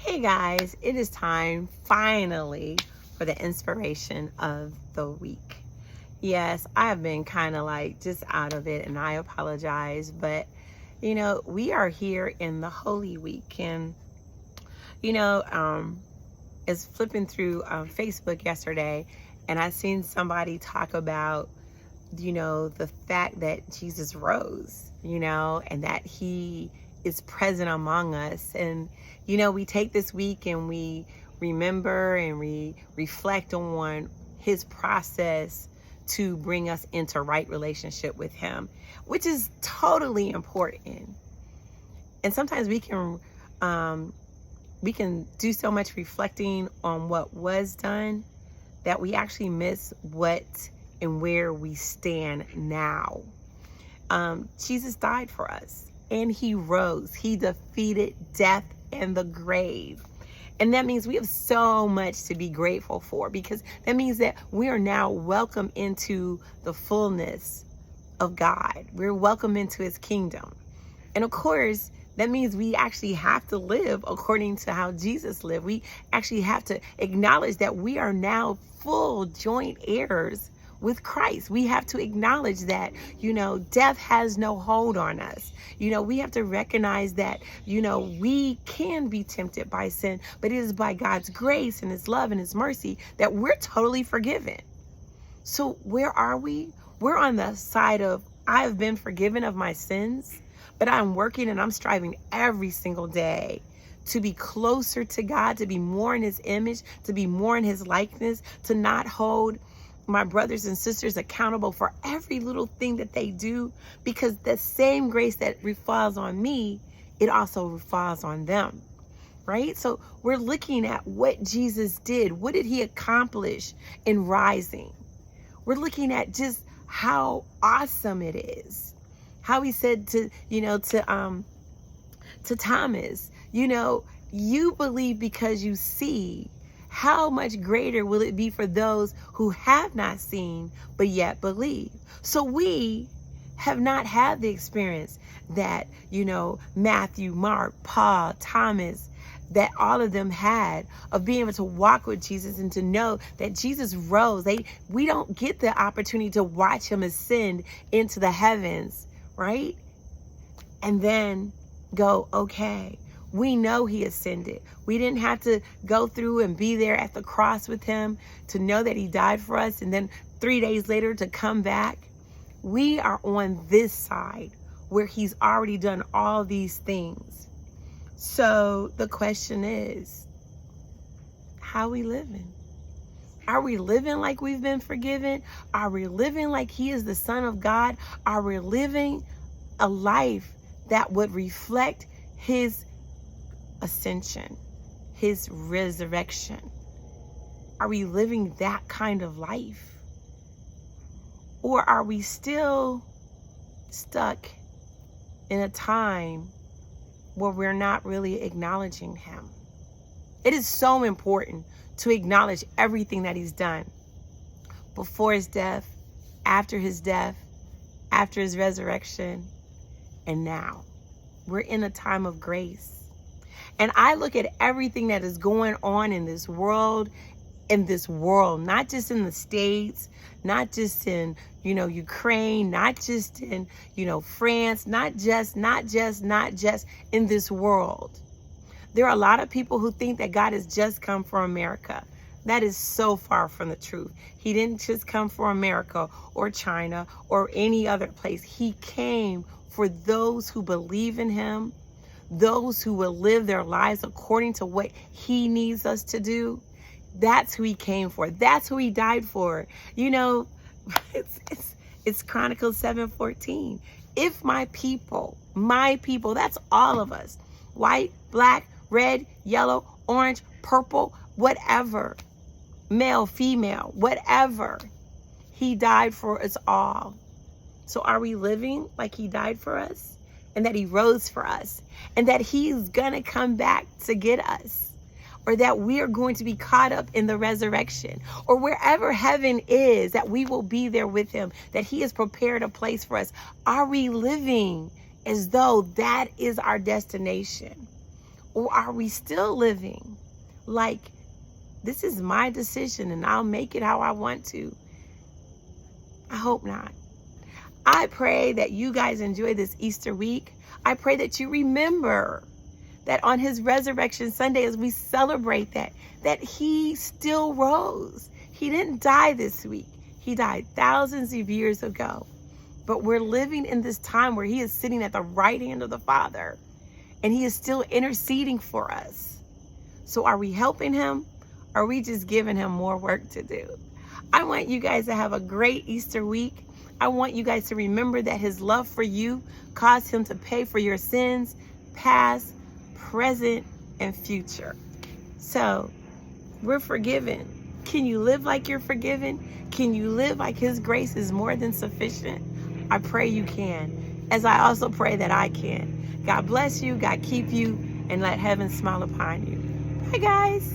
Hey guys, it is time finally for the inspiration of the week. Yes, I have been kind of like just out of it and I apologize, but we are here in the Holy Week and you know, um is flipping through Facebook yesterday and I seen somebody talk about the fact that Jesus rose, and that he is present among us. And, we take this week and we remember and we reflect on his process to bring us into right relationship with him, which is totally important. And sometimes we can do so much reflecting on what was done that we actually miss what and where we stand now. Jesus died for us and he rose. He defeated death and the grave. And that means we have so much to be grateful for, because that means that we are now welcome into the fullness of God. We're welcome into his kingdom. And of course, that means we actually have to live according to how Jesus lived. We actually have to acknowledge that we are now full joint heirs with Christ. We have to acknowledge that, death has no hold on us. We have to recognize that, we can be tempted by sin, but it is by God's grace and his love and his mercy that we're totally forgiven. So where are we? We're on the side of, I have been forgiven of my sins, but I'm working and I'm striving every single day to be closer to God, to be more in his image, to be more in his likeness, to not hold my brothers and sisters accountable for every little thing that they do, because the same grace that falls on me, it also falls on them, right? So we're looking at what Jesus did. What did he accomplish in rising? We're looking at just how awesome it is. How he said to Thomas, you believe because you see. How much greater will it be for those who have not seen, but yet believe? So we have not had the experience that, Matthew, Mark, Paul, Thomas, that all of them had, of being able to walk with Jesus and to know that Jesus rose. We don't get the opportunity to watch him ascend into the heavens, right? And then go, okay, we know he ascended. We didn't have to go through and be there at the cross with him to know that he died for us, and then 3 days later to come back. We are on this side where he's already done all these things. So the question is, how are we living? Are we living like we've been forgiven? Are we living like he is the Son of God? Are we living a life that would reflect his ascension, his resurrection? Are we living that kind of life? Or are we still stuck in a time where we're not really acknowledging him? It is so important to acknowledge everything that he's done before his death, after his resurrection, and now. We're in a time of grace. And I look at everything that is going on in this world, not just in the States, not just in, Ukraine, not just in, France, not just in this world. There are a lot of people who think that God has just come for America. That is so far from the truth. He didn't just come for America or China or any other place. He came for those who believe in him, those who will live their lives according to what he needs us to do. That's who he came for. That's who he died for. It's Chronicles 7:14. If my people, that's all of us, white, black, red, yellow, orange, purple, whatever, male, female, whatever, he died for us all. So are we living like he died for us, and that he rose for us, and that he's gonna come back to get us, or that we are going to be caught up in the resurrection, or wherever heaven is, that we will be there with him, that he has prepared a place for us? Are we living as though that is our destination? Or are we still living like this is my decision and I'll make it how I want to? I hope not. I pray that you guys enjoy this Easter week. I pray that you remember that on his resurrection Sunday, as we celebrate that he still rose. He didn't die this week. He died thousands of years ago. But we're living in this time where he is sitting at the right hand of the Father, and he is still interceding for us. So are we helping him? Or are we just giving him more work to do? I want you guys to have a great Easter week. I want you guys to remember that his love for you caused him to pay for your sins, past, present, and future. So we're forgiven. Can you live like you're forgiven? Can you live like his grace is more than sufficient? I pray you can, as I also pray that I can. God bless you, God keep you, and let heaven smile upon you. Bye, guys.